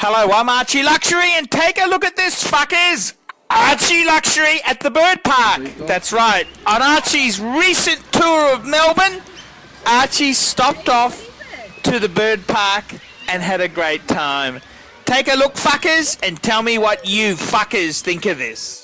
Hello, I'm ArchieLuxury, and take a look at this, fuckers! ArchieLuxury at the bird park! That's right. On Archie's recent tour of Melbourne, Archie stopped off to the bird park and had a great time. Take a look, fuckers, and tell me what you fuckers think of this.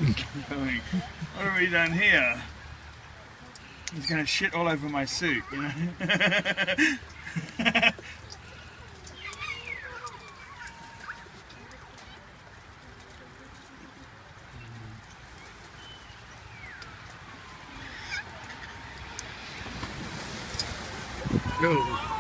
What have we done here? He's gonna shit all over my suit, you know? Go.